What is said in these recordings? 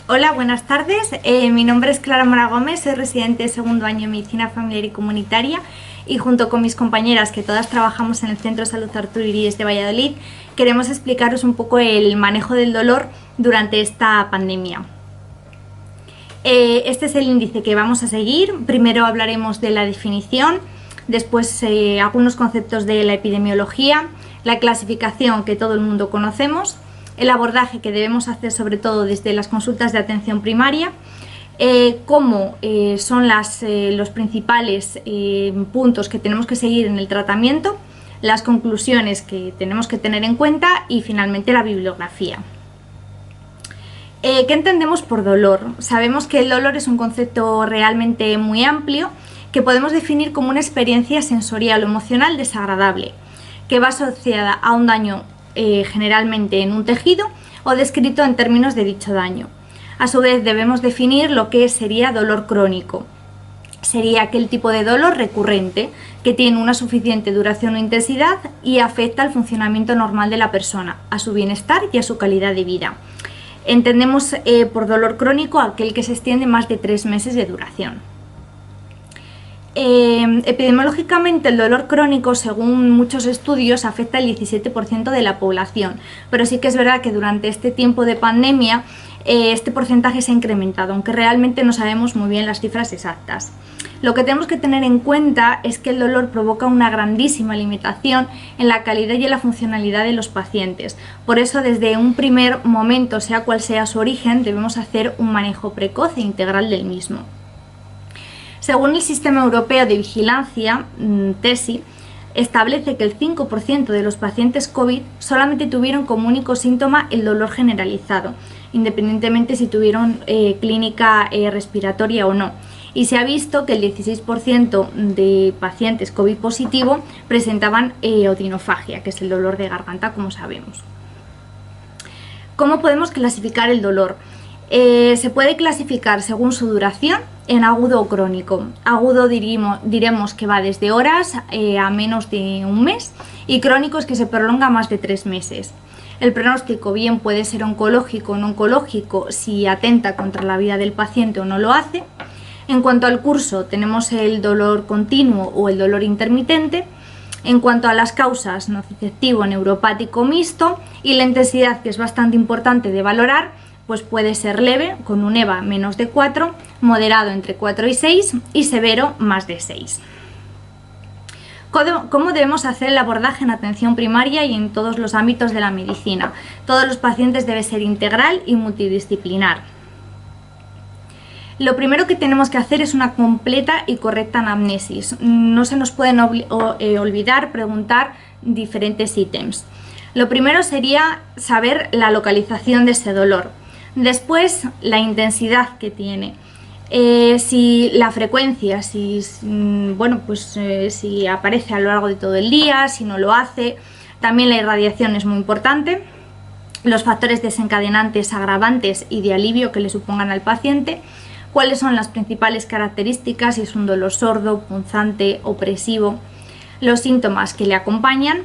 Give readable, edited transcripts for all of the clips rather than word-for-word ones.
Hola, buenas tardes. Mi nombre es Clara Mora Gómez, soy residente de segundo año en Medicina Familiar y Comunitaria y junto con mis compañeras, que todas trabajamos en el Centro de Salud Arturo Iríes de Valladolid, queremos explicaros un poco el manejo del dolor durante esta pandemia. Este es el índice que vamos a seguir. Primero hablaremos de la definición, después algunos conceptos de la epidemiología, la clasificación que todo el mundo conocemos, el abordaje que debemos hacer sobre todo desde las consultas de atención primaria, cómo son los principales puntos que tenemos que seguir en el tratamiento, las conclusiones que tenemos que tener en cuenta y finalmente la bibliografía. ¿Qué entendemos por dolor? Sabemos que el dolor es un concepto realmente muy amplio que podemos definir como una experiencia sensorial o emocional desagradable que va asociada a un daño generalmente en un tejido o descrito en términos de dicho daño. A su vez debemos definir lo que sería dolor crónico. Sería aquel tipo de dolor recurrente que tiene una suficiente duración o intensidad y afecta al funcionamiento normal de la persona, a su bienestar y a su calidad de vida. Entendemos por dolor crónico aquel que se extiende más de 3 meses de duración. Epidemiológicamente el dolor crónico, según muchos estudios, afecta al 17% de la población, pero sí que es verdad que durante este tiempo de pandemia este porcentaje se ha incrementado, aunque realmente no sabemos muy bien las cifras exactas. Lo que tenemos que tener en cuenta es que el dolor provoca una grandísima limitación en la calidad y en la funcionalidad de los pacientes. Por eso, desde un primer momento, sea cual sea su origen, debemos hacer un manejo precoz e integral del mismo. Según el Sistema Europeo de Vigilancia, TESI, establece que el 5% de los pacientes COVID solamente tuvieron como único síntoma el dolor generalizado, independientemente si tuvieron clínica respiratoria o no. Y se ha visto que el 16% de pacientes COVID positivo presentaban odinofagia, que es el dolor de garganta, como sabemos. ¿Cómo podemos clasificar el dolor? Se puede clasificar según su duración en agudo o crónico. Agudo diremos que va desde horas a menos de un mes y crónico es que se prolonga más de 3 meses. El pronóstico bien puede ser oncológico o no oncológico si atenta contra la vida del paciente o no lo hace. En cuanto al curso, tenemos el dolor continuo o el dolor intermitente. En cuanto a las causas, nociceptivo, neuropático mixto, y la intensidad, que es bastante importante de valorar, pues puede ser leve, con un EVA menos de 4, moderado entre 4 y 6 y severo más de 6. ¿Cómo debemos hacer el abordaje en atención primaria y en todos los ámbitos de la medicina? Todos los pacientes debe ser integral y multidisciplinar. Lo primero que tenemos que hacer es una completa y correcta anamnesis. No se nos pueden olvidar preguntar diferentes ítems. Lo primero sería saber la localización de ese dolor. Después, la intensidad que tiene. Si la frecuencia, si aparece a lo largo de todo el día, si no lo hace. También la irradiación es muy importante. Los factores desencadenantes, agravantes y de alivio que le supongan al paciente. Cuáles son las principales características, si es un dolor sordo, punzante, opresivo. Los síntomas que le acompañan.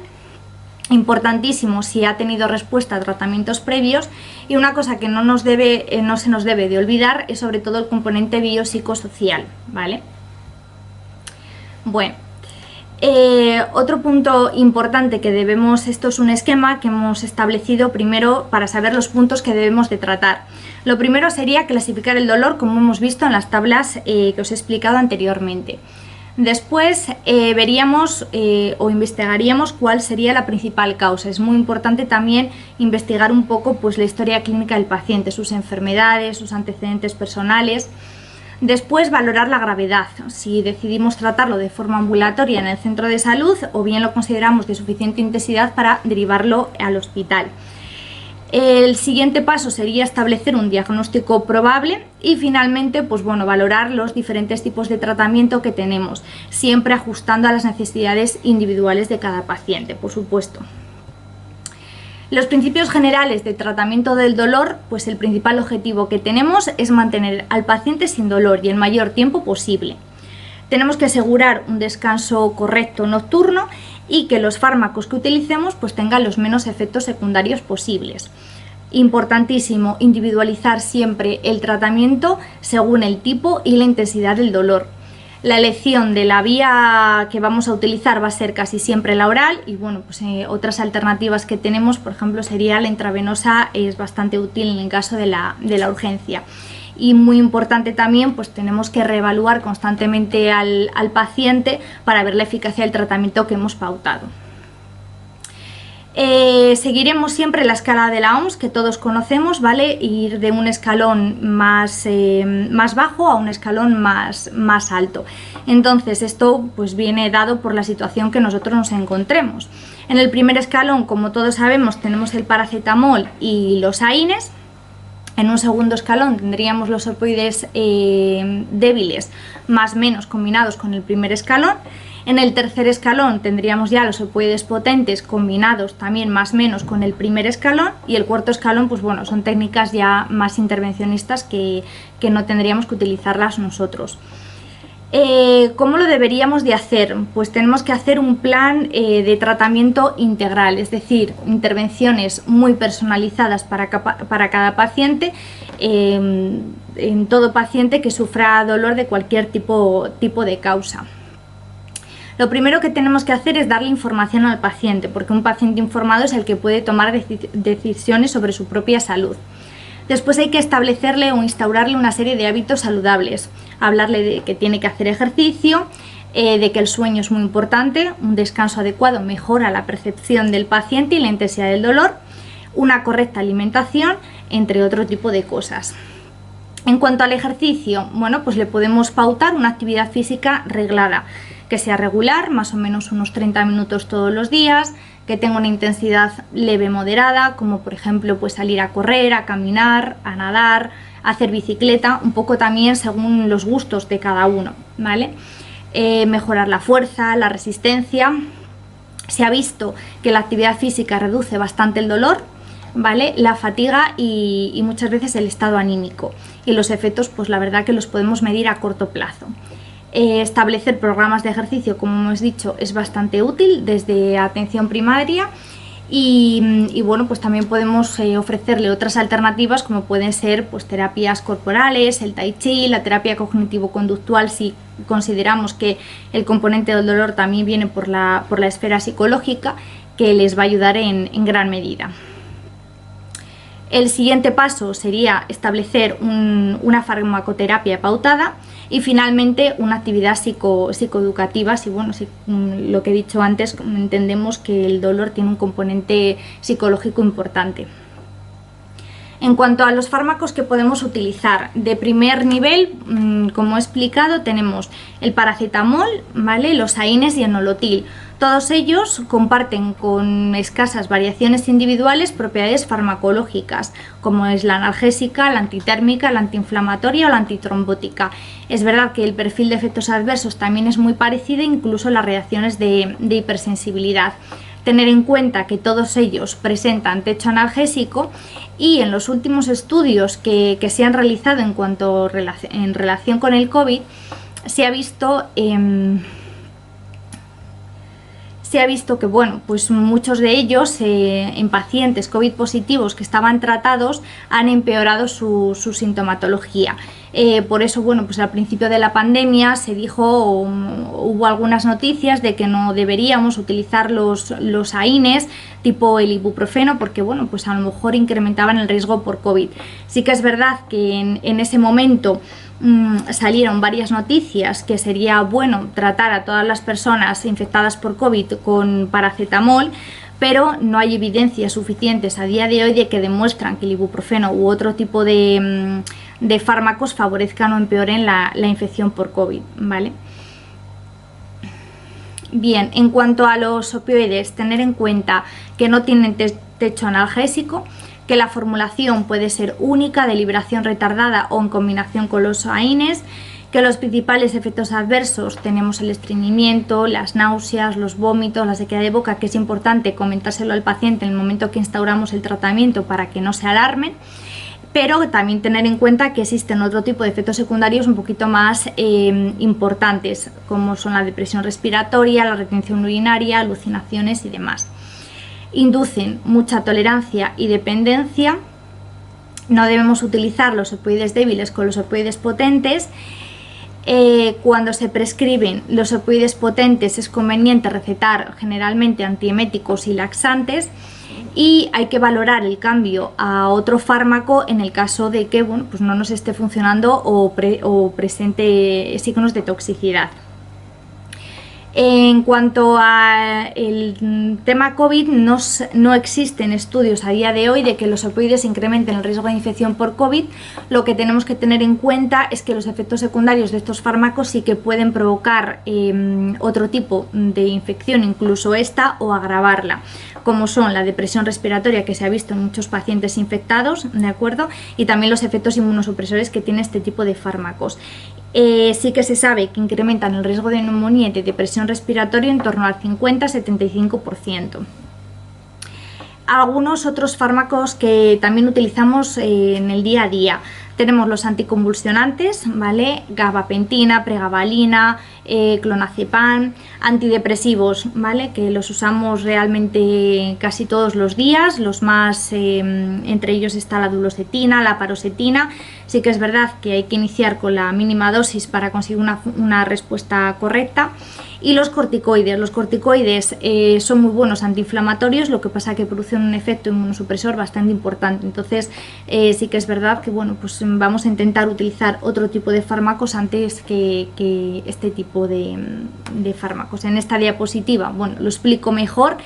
Importantísimo si ha tenido respuesta a tratamientos previos, y una cosa que no se nos debe de olvidar es sobre todo el componente biopsicosocial, ¿vale? Bueno, otro punto importante que esto es un esquema que hemos establecido primero para saber los puntos que debemos de tratar. Lo primero sería clasificar el dolor, como hemos visto en las tablas que os he explicado anteriormente. Después veríamos o investigaríamos cuál sería la principal causa. Es muy importante también investigar un poco pues, la historia clínica del paciente, sus enfermedades, sus antecedentes personales. Después valorar la gravedad, si decidimos tratarlo de forma ambulatoria en el centro de salud o bien lo consideramos de suficiente intensidad para derivarlo al hospital. El siguiente paso sería establecer un diagnóstico probable y finalmente valorar los diferentes tipos de tratamiento que tenemos, siempre ajustando a las necesidades individuales de cada paciente, por supuesto. Los principios generales de tratamiento del dolor, pues el principal objetivo que tenemos es mantener al paciente sin dolor y el mayor tiempo posible. Tenemos que asegurar un descanso correcto nocturno y que los fármacos que utilicemos pues tengan los menos efectos secundarios posibles. Importantísimo individualizar siempre el tratamiento según el tipo y la intensidad del dolor. La elección de la vía que vamos a utilizar va a ser casi siempre la oral y bueno, pues otras alternativas que tenemos, por ejemplo, sería la intravenosa, es bastante útil en el caso de la urgencia. Y muy importante también, pues tenemos que reevaluar constantemente al paciente para ver la eficacia del tratamiento que hemos pautado. Seguiremos siempre la escala de la OMS que todos conocemos, ¿vale? Ir de un escalón más bajo a un escalón más alto. Entonces esto pues viene dado por la situación que nosotros nos encontremos. En el primer escalón, como todos sabemos, tenemos el paracetamol y los AINES. En un segundo escalón tendríamos los opioides débiles más menos combinados con el primer escalón. En el tercer escalón tendríamos ya los opioides potentes combinados también más menos con el primer escalón, y el cuarto escalón pues bueno, son técnicas ya más intervencionistas que no tendríamos que utilizarlas nosotros. ¿Cómo lo deberíamos de hacer? Pues tenemos que hacer un plan de tratamiento integral, es decir, intervenciones muy personalizadas para cada paciente, en todo paciente que sufra dolor de cualquier tipo de causa. Lo primero que tenemos que hacer es darle información al paciente, porque un paciente informado es el que puede tomar decisiones sobre su propia salud. Después hay que establecerle o instaurarle una serie de hábitos saludables, hablarle de que tiene que hacer ejercicio, de que el sueño es muy importante, un descanso adecuado mejora la percepción del paciente y la intensidad del dolor, una correcta alimentación, entre otro tipo de cosas. En cuanto al ejercicio, bueno, pues le podemos pautar una actividad física reglada, que sea regular, más o menos unos 30 minutos todos los días, que tenga una intensidad leve moderada, como por ejemplo pues salir a correr, a caminar, a nadar, a hacer bicicleta, un poco también según los gustos de cada uno, ¿vale? Mejorar la fuerza, la resistencia. Se ha visto que la actividad física reduce bastante el dolor, ¿vale? La fatiga y muchas veces el estado anímico, y los efectos pues la verdad que los podemos medir a corto plazo. Establecer programas de ejercicio, como hemos dicho, es bastante útil desde atención primaria y bueno, pues también podemos ofrecerle otras alternativas como pueden ser pues terapias corporales, el tai chi, la terapia cognitivo-conductual si consideramos que el componente del dolor también viene por la esfera psicológica, que les va a ayudar en gran medida. El siguiente paso sería establecer una farmacoterapia pautada y finalmente una actividad psicoeducativa, si bueno, si lo que he dicho antes, entendemos que el dolor tiene un componente psicológico importante. En cuanto a los fármacos que podemos utilizar, de primer nivel, como he explicado, tenemos el paracetamol, ¿vale? Los AINES y el nolotil. Todos ellos comparten con escasas variaciones individuales propiedades farmacológicas, como es la analgésica, la antitérmica, la antiinflamatoria o la antitrombótica. Es verdad que el perfil de efectos adversos también es muy parecido, incluso las reacciones de hipersensibilidad. Tener en cuenta que todos ellos presentan techo analgésico, y en los últimos estudios que se han realizado en relación con el COVID se ha visto que bueno, pues muchos de ellos en pacientes COVID positivos que estaban tratados han empeorado su sintomatología. Por eso, bueno, pues al principio de la pandemia se dijo, hubo algunas noticias de que no deberíamos utilizar los AINES tipo el ibuprofeno porque, bueno, pues a lo mejor incrementaban el riesgo por COVID. Sí que es verdad que en ese momento salieron varias noticias que sería bueno tratar a todas las personas infectadas por COVID con paracetamol, pero no hay evidencias suficientes a día de hoy de que demuestran que el ibuprofeno u otro tipo de fármacos favorezcan o empeoren la infección por COVID, ¿vale? Bien, en cuanto a los opioides, tener en cuenta que no tienen techo analgésico, que la formulación puede ser única, de liberación retardada o en combinación con los AINES, que los principales efectos adversos tenemos el estreñimiento, las náuseas, los vómitos, la sequedad de boca, que es importante comentárselo al paciente en el momento que instauramos el tratamiento para que no se alarmen, pero también tener en cuenta que existen otro tipo de efectos secundarios un poquito más importantes, como son la depresión respiratoria, la retención urinaria, alucinaciones y demás. Inducen mucha tolerancia y dependencia, no debemos utilizar los opioides débiles con los opioides potentes. Cuando se prescriben los opioides potentes es conveniente recetar generalmente antieméticos y laxantes, y hay que valorar el cambio a otro fármaco en el caso de que pues no nos esté funcionando o presente signos de toxicidad. En cuanto al tema COVID, no existen estudios a día de hoy de que los opioides incrementen el riesgo de infección por COVID. Lo que tenemos que tener en cuenta es que los efectos secundarios de estos fármacos sí que pueden provocar otro tipo de infección, incluso esta, o agravarla, como son la depresión respiratoria, que se ha visto en muchos pacientes infectados, ¿de acuerdo? Y también los efectos inmunosupresores que tiene este tipo de fármacos. Sí que se sabe que incrementan el riesgo de neumonía y de depresión respiratoria en torno al 50-75%. Algunos otros fármacos que también utilizamos en el día a día. Tenemos los anticonvulsionantes, ¿vale? Gabapentina, pregabalina, clonazepam, antidepresivos, ¿vale? Que los usamos realmente casi todos los días. Los más, entre ellos está la duloxetina, la paroxetina. Sí que es verdad que hay que iniciar con la mínima dosis para conseguir una respuesta correcta. Y los corticoides. Los corticoides son muy buenos antiinflamatorios, lo que pasa que producen un efecto inmunosupresor bastante importante. Entonces sí que es verdad que pues vamos a intentar utilizar otro tipo de fármacos antes que este tipo de fármacos. En esta diapositiva lo explico mejor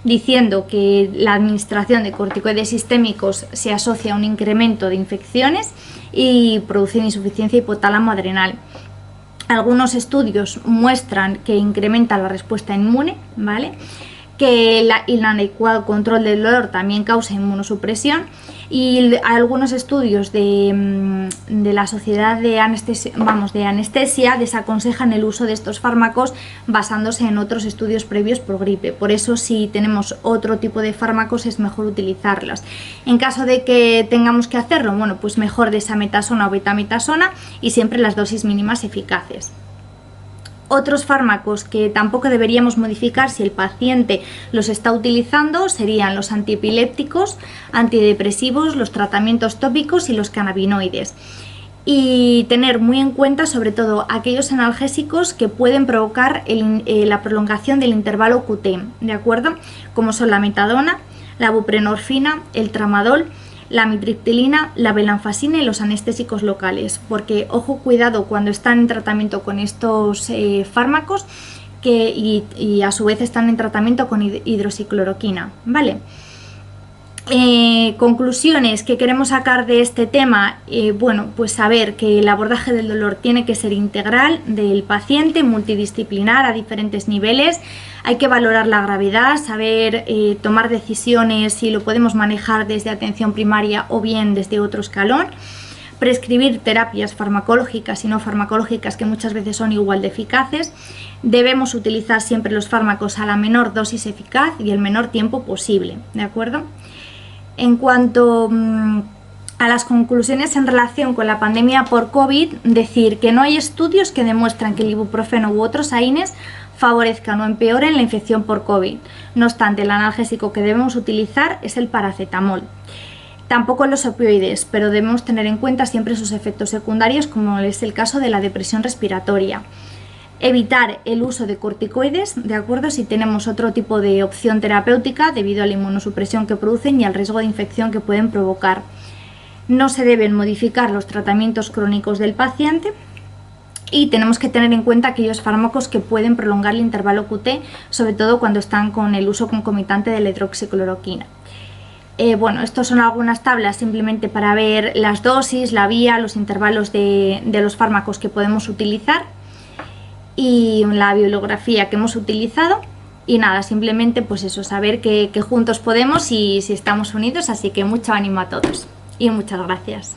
diciendo que la administración de corticoides sistémicos se asocia a un incremento de infecciones y producen insuficiencia hipotálamo adrenal. Algunos estudios muestran que incrementa la respuesta inmune, ¿vale? Que el inadecuado control del dolor también causa inmunosupresión, y algunos estudios de la Sociedad de Anestesia desaconsejan el uso de estos fármacos basándose en otros estudios previos por gripe. Por eso, si tenemos otro tipo de fármacos, es mejor utilizarlos. En caso de que tengamos que hacerlo, pues mejor desametasona o betametasona, y siempre las dosis mínimas eficaces. Otros fármacos que tampoco deberíamos modificar si el paciente los está utilizando serían los antiepilépticos, antidepresivos, los tratamientos tópicos y los cannabinoides. Y tener muy en cuenta sobre todo aquellos analgésicos que pueden provocar la prolongación del intervalo QT, ¿de acuerdo? Como son la metadona, la buprenorfina, el tramadol, la amitriptilina, la venlafaxina y los anestésicos locales, porque ojo, cuidado cuando están en tratamiento con estos fármacos y a su vez están en tratamiento con hidroxicloroquina, ¿vale? Conclusiones que queremos sacar de este tema, pues saber que el abordaje del dolor tiene que ser integral del paciente, multidisciplinar a diferentes niveles. Hay que valorar la gravedad, saber tomar decisiones si lo podemos manejar desde atención primaria o bien desde otro escalón. Prescribir terapias farmacológicas y no farmacológicas que muchas veces son igual de eficaces. Debemos utilizar siempre los fármacos a la menor dosis eficaz y el menor tiempo posible, ¿de acuerdo? En cuanto a las conclusiones en relación con la pandemia por COVID, decir que no hay estudios que demuestran que el ibuprofeno u otros AINES favorezcan o empeoren la infección por COVID. No obstante, el analgésico que debemos utilizar es el paracetamol. Tampoco los opioides, pero debemos tener en cuenta siempre sus efectos secundarios, como es el caso de la depresión respiratoria. Evitar el uso de corticoides, ¿de acuerdo? Si tenemos otro tipo de opción terapéutica debido a la inmunosupresión que producen y al riesgo de infección que pueden provocar. No se deben modificar los tratamientos crónicos del paciente y tenemos que tener en cuenta aquellos fármacos que pueden prolongar el intervalo QT, sobre todo cuando están con el uso concomitante de la hidroxicloroquina. Estos son algunas tablas simplemente para ver las dosis, la vía, los intervalos de los fármacos que podemos utilizar y la bibliografía que hemos utilizado. Y nada, simplemente pues eso, saber que juntos podemos y si estamos unidos, así que mucho ánimo a todos y muchas gracias.